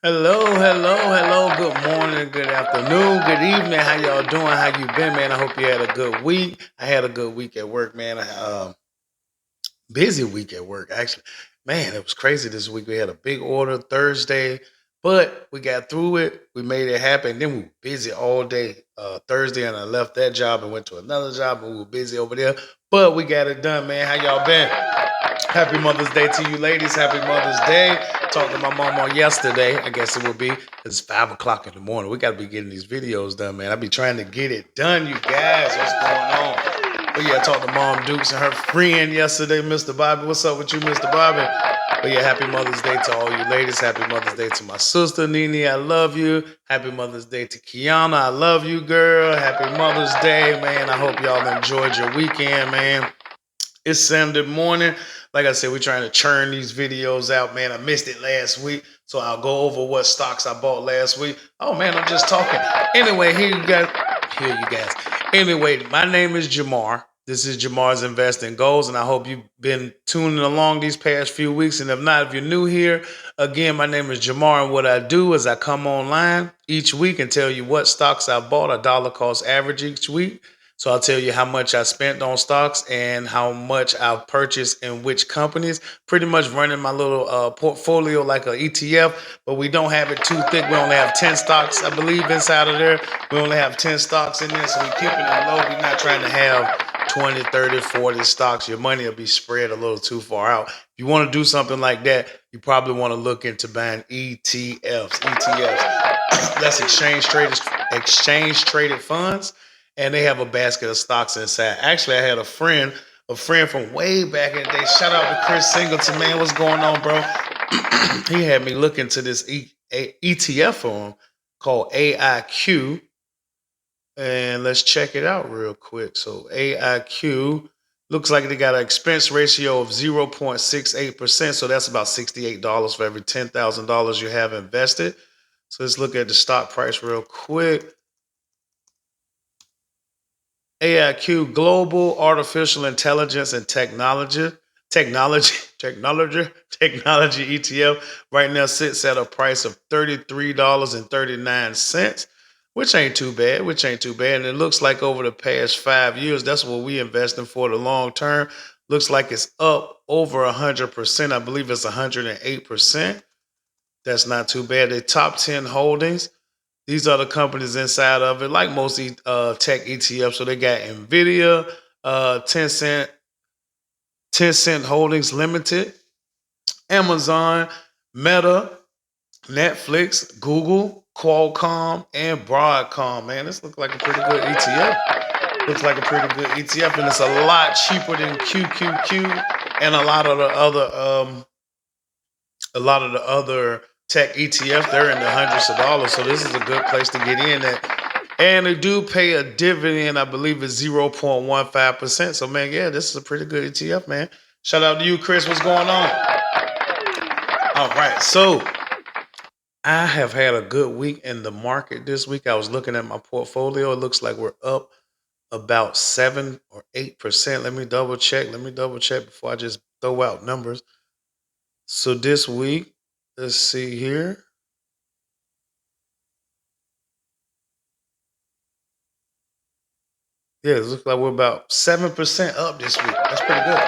Hello. Good morning, good afternoon, good evening. How y'all doing? How you been, man? I hope you had a good week. I had a good week at work, man. Busy week at work, actually. Man, it was crazy this week. We had a big order Thursday, but we got through it. We made it happen. Then we were busy all day Thursday, and I left that job and went to another job, and we were busy over there. But we got it done, man. How y'all been? Happy Mother's Day to you ladies. Happy Mother's Day. Talked to my mom on yesterday. I guess it will be. It's 5 o'clock in the morning. We got to be getting these videos done, man. I be trying to get it done, you guys. What's going on? But yeah, I talked to Mom Dukes and her friend yesterday, Mr. Bobby. What's up with you, Mr. Bobby? But yeah, happy Mother's Day to all you ladies. Happy Mother's Day to my sister, Nene. I love you. Happy Mother's Day to Kiana. I love you, girl. Happy Mother's Day, man. I hope y'all enjoyed your weekend, man. It's Sunday morning. Like I said, we're trying to churn these videos out, man. I missed it last week, so I'll go over what stocks I bought last week. Oh man, I'm just talking. Anyway, here you guys. Anyway, my name is Jamar. This is Jamar's Investing Goals, and I hope you've been tuning along these past few weeks. And if not, if you're new here, again, my name is Jamar, and what I do is I come online each week and tell you what stocks I bought, a dollar cost average each week. So I'll tell you how much I spent on stocks and how much I've purchased in which companies. Pretty much running my little portfolio like an ETF, but we don't have it too thick. We only have 10 stocks, I believe, inside of there. We only have 10 stocks in there, so we're keeping it low. We're not trying to have 20, 30, 40 stocks. Your money will be spread a little too far out. If you want to do something like that, you probably want to look into buying ETFs. ETFs, that's exchange traded funds, and they have a basket of stocks inside. Actually, I had a friend from way back in the day. Shout out to Chris Singleton, man. What's going on, bro? He had me look into this ETF firm called AIQ, and let's check it out real quick. So AIQ looks like they got an expense ratio of 0.68%. So that's about $68 for every $10,000 you have invested. So let's look at the stock price real quick. AIQ Global Artificial Intelligence and Technology ETF right now sits at a price of $33.39, which ain't too bad. And it looks like over the past 5 years, that's what we investing for the long term. Looks like it's up over 100%. I believe it's 108%. That's not too bad. The top 10 holdings, these are the companies inside of it, like most tech ETFs. So they got Nvidia, Tencent, Tencent Holdings Limited, Amazon, Meta, Netflix, Google, Qualcomm, and Broadcom. Man, this looks like a pretty good ETF. Looks like a pretty good ETF, and it's a lot cheaper than QQQ and a lot of the other tech ETFs. They're in the hundreds of dollars, so this is a good place to get in at. And they do pay a dividend, I believe it's 0.15%. So man, yeah, this is a pretty good ETF, man. Shout out to you, Chris. What's going on? All right. So I have had a good week in the market this week. I was looking at my portfolio. It looks like we're up about 7 or 8%. Let me double check. Let me double check before I just throw out numbers. So this week, let's see here. Yeah, it looks like we're about 7% up this week. That's pretty good.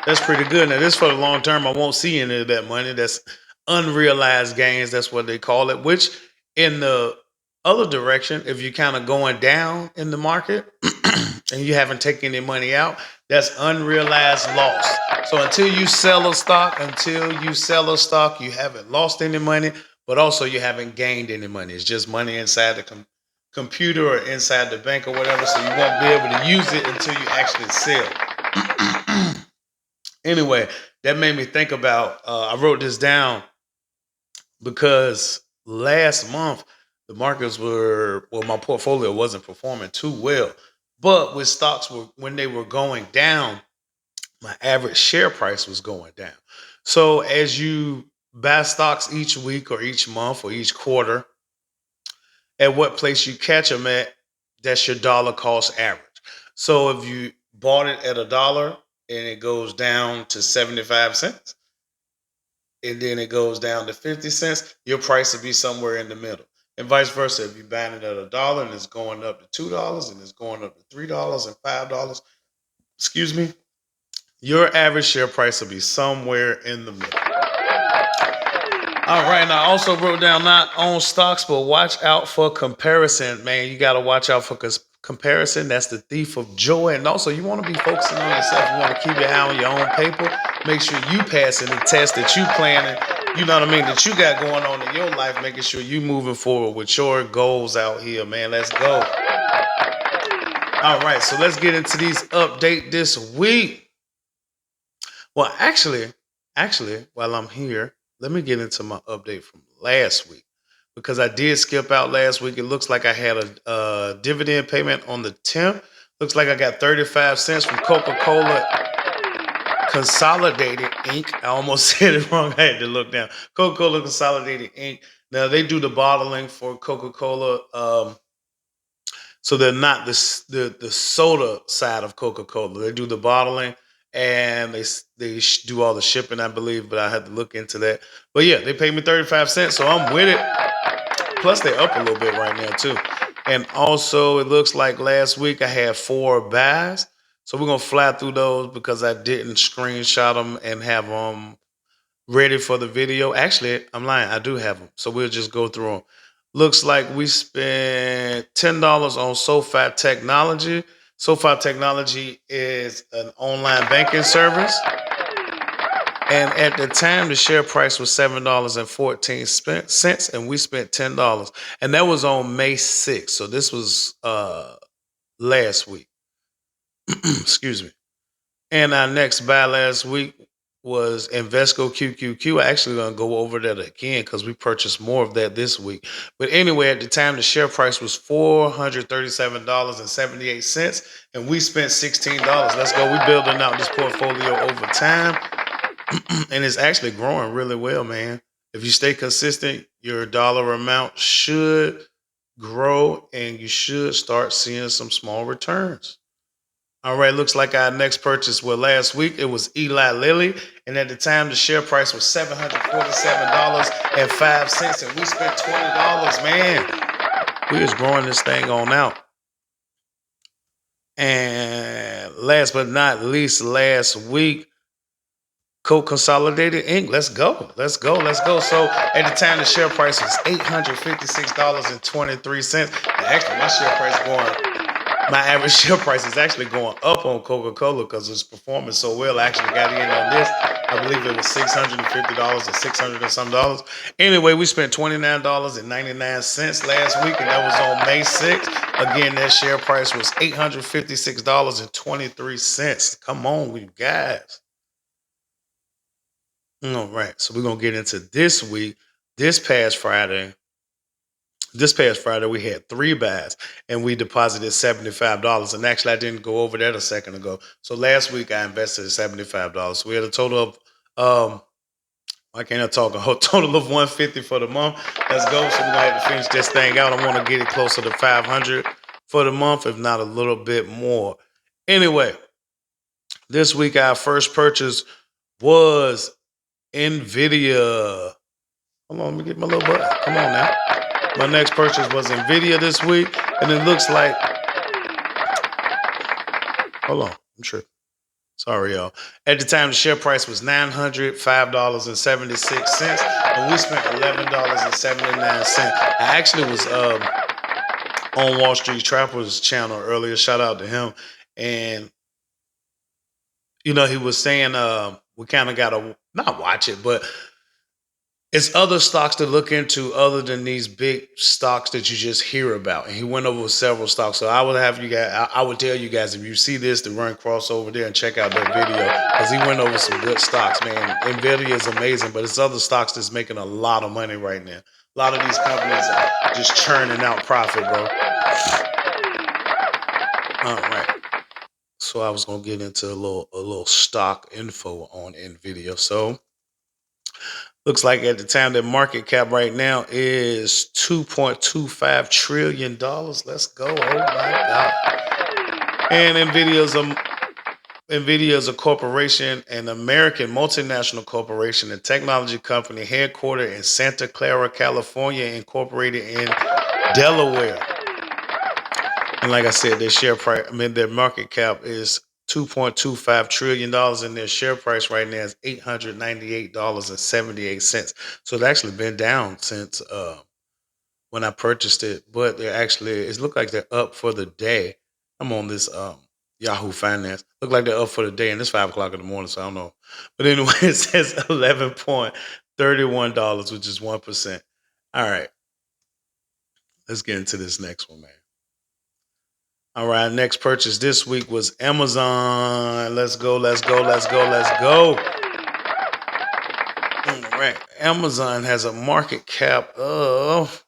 That's pretty good. Now, this for the long term. I won't see any of that money. That's unrealized gains. That's what they call it. Which, in the other direction, if you're kind of going down in the market and you haven't taken any money out, that's unrealized loss. So until you sell a stock, you haven't lost any money, but also you haven't gained any money. It's just money inside the computer or inside the bank or whatever. So you won't be able to use it until you actually sell. Anyway, that made me think about. I wrote this down because last month the markets were well, my portfolio wasn't performing too well, but with stocks were when they were going down, my average share price was going down. So as you buy stocks each week or each month or each quarter, at what place you catch them at, that's your dollar cost average. So if you bought it at a dollar and it goes down to 75 cents, and then it goes down to 50 cents, your price will be somewhere in the middle. And vice versa. If you're buying it at $1 and it's going up to $2 and it's going up to $3 and $5, excuse me, your average share price will be somewhere in the middle. All right, and I also wrote down not own stocks, but watch out for comparison, man. You got to watch out for comparison. That's the thief of joy. And also, you want to be focusing on yourself. You want to keep your eye on your own paper. Make sure you passing the test that you planning. You know what I mean? That you got going on in your life. Making sure you moving forward with your goals out here, man. Let's go. All right, so let's get into these update this week. Well, actually, while I'm here, let me get into my update from last week because I did skip out last week. It looks like I had a dividend payment on the 10th. Looks like I got 35 cents from Coca-Cola Consolidated Inc. I almost said it wrong. I had to look down. Coca-Cola Consolidated Inc. Now they do the bottling for Coca-Cola. So they're not the soda side of Coca-Cola. They do the bottling and they do all the shipping, I believe, but I had to look into that. But yeah, they paid me 35 cents, so I'm with it. Plus they're up a little bit right now too. And also it looks like last week I had 4 buys. So we're going to fly through those because I didn't screenshot them and have them ready for the video. Actually, I'm lying. I do have them. So we'll just go through them. Looks like we spent $10 on SoFi Technology. SoFi Technology is an online banking service. And at the time, the share price was $7.14, and we spent $10. And that was on May 6th. So this was last week. Excuse me. And our next buy last week was Invesco QQQ. I actually going to go over that again because we purchased more of that this week. But anyway, at the time, the share price was $437.78, and we spent $16. Let's go. We're building out this portfolio over time, and it's actually growing really well, man. If you stay consistent, your dollar amount should grow, and you should start seeing some small returns. All right, looks like our next purchase, well, last week it was Eli Lilly, and at the time the share price was $747.05, and we spent $20, man. We was growing this thing on out. And last but not least, last week, Coke Consolidated Inc. Let's go. So at the time the share price was $856.23. Actually, my share price my average share price is actually going up on Coca-Cola because it's performing so well. I actually got in on this. I believe it was $650 or $600 and some dollars. Anyway, we spent $29.99 last week, and that was on May 6th. Again, that share price was $856.23. Come on, you guys. All right, so we're going to get into this week. This past Friday, we had 3 buys and we deposited $75. And actually, I didn't go over that a second ago. So last week I invested $75. So we had a total of, why can't I talk? A total of $150 for the month. Let's go. So we're going to have to finish this thing out. I want to get it closer to $500 for the month, if not a little bit more. Anyway, this week our first purchase was NVIDIA. Hold on, let me get my little button. Come on now. My next purchase was NVIDIA this week, and it looks like, hold on, I'm tripping. Sorry, y'all. At the time, the share price was $905.76, and we spent $11.79. I actually was on Wall Street Trapper's channel earlier. Shout out to him. And, he was saying we kind of got to not watch it, but it's other stocks to look into other than these big stocks that you just hear about. And he went over several stocks. So I would have you guys, I would tell you guys, if you see this, to run cross over there and check out that video because he went over some good stocks, man. NVIDIA is amazing, but it's other stocks that's making a lot of money right now. A lot of these companies are just churning out profit, bro. All right. So I was going to get into a little stock info on NVIDIA. So looks like at the time the market cap right now is $2.25 trillion. Let's go. Oh my God. And NVIDIA's NVIDIA is a corporation, an American multinational corporation and technology company headquartered in Santa Clara, California, incorporated in Delaware. And like I said, their share price, their market cap is $2.25 trillion, and their share price right now is $898.78. So it's actually been down since when I purchased it, but it looked like they're up for the day. I'm on this Yahoo Finance. Look like they're up for the day, and it's 5 o'clock in the morning, so I don't know. But anyway, it says $11.31, which is 1%. All right, let's get into this next one, man. All right, next purchase this week was Amazon. Let's go, let's go, let's go, let's go. All right, Amazon has a market cap of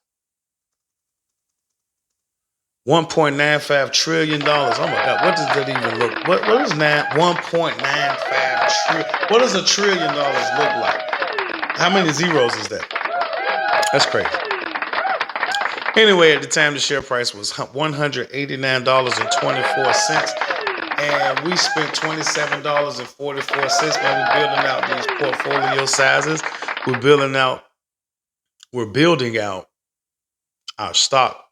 $1.95 trillion. Oh my God, what does that even look? What is that? 1.95 trillion. What does $1 trillion look like? How many zeros is that? That's crazy. Anyway, at the time, the share price was $189.24, and we spent $27.44. Man, we're building out these portfolio sizes. We're building out our stock.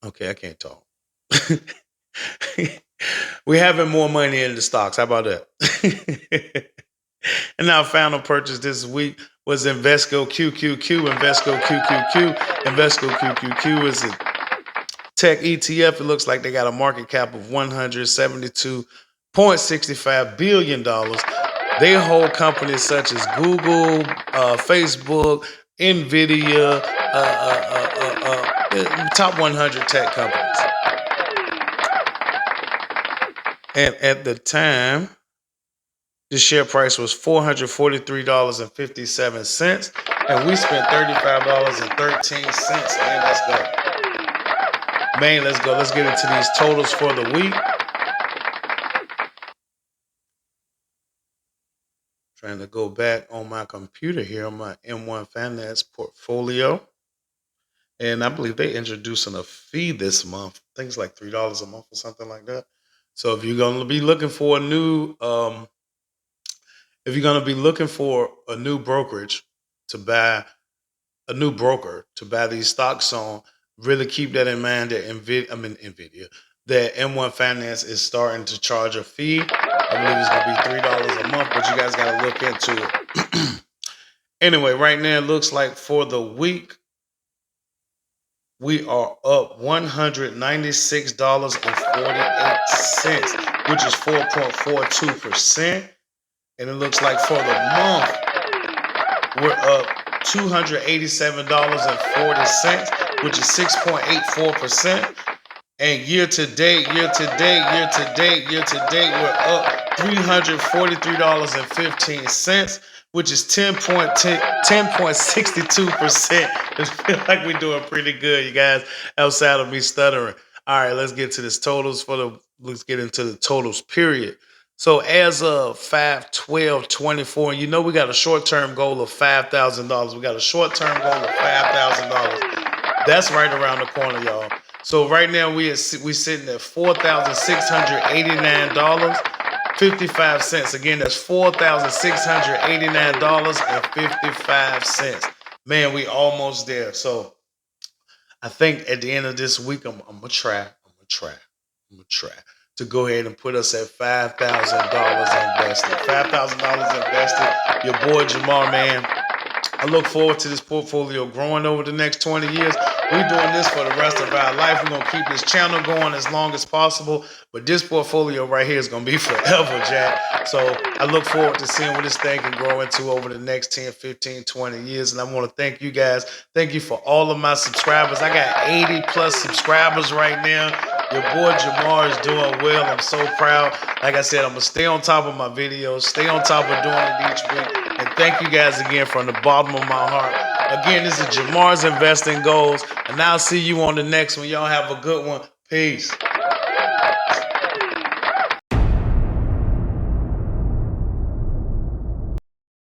Okay, I can't talk. We're having more money in the stocks. How about that? And our final purchase this week was Invesco QQQ. Invesco QQQ. Invesco QQQ is a tech ETF. It looks like they got a market cap of $172.65 billion. They hold companies such as Google, Facebook, NVIDIA, top 100 tech companies. And at the time, the share price was $443.57, and we spent $35.13. Man, let's go. Man, let's go. Let's get into these totals for the week. Trying to go back on my computer here on my M1 Finance portfolio. And I believe they're introducing a fee this month. I think it's like $3 a month or something like that. So if you're going to be looking for a new brokerage to buy these stocks on, really keep that in mind that NVIDIA, that M1 Finance is starting to charge a fee. I believe it's going to be $3 a month, but you guys got to look into it. Anyway, right now it looks like for the week, we are up $196.48, which is 4.42%. And it looks like for the month, we're up $287.40, which is 6.84%. And year to date, we're up $343.15, which is 10.62%. It feels like we're doing pretty good, you guys, outside of me stuttering. All right, let's get to this let's get into the totals, period. So as of 5/12/24, you know we got a short-term goal of $5,000. We got a short-term goal of $5,000. That's right around the corner, y'all. So right now we sitting at $4,689.55. Again, that's $4,689.55. Man, we almost there. So I think at the end of this week, I'm gonna try to go ahead and put us at $5,000 invested. $5,000 invested. Your boy Jamar, man. I look forward to this portfolio growing over the next 20 years. We're doing this for the rest of our life. We're going to keep this channel going as long as possible. But this portfolio right here is going to be forever, Jack. So I look forward to seeing what this thing can grow into over the next 10, 15, 20 years. And I want to thank you guys. Thank you for all of my subscribers. I got 80 plus subscribers right now. Your boy Jamar is doing well. I'm so proud. Like I said, I'm going to stay on top of my videos, stay on top of doing it each week. And thank you guys again from the bottom of my heart. Again, this is Jamar's Investing Goals. And I'll see you on the next one. Y'all have a good one. Peace.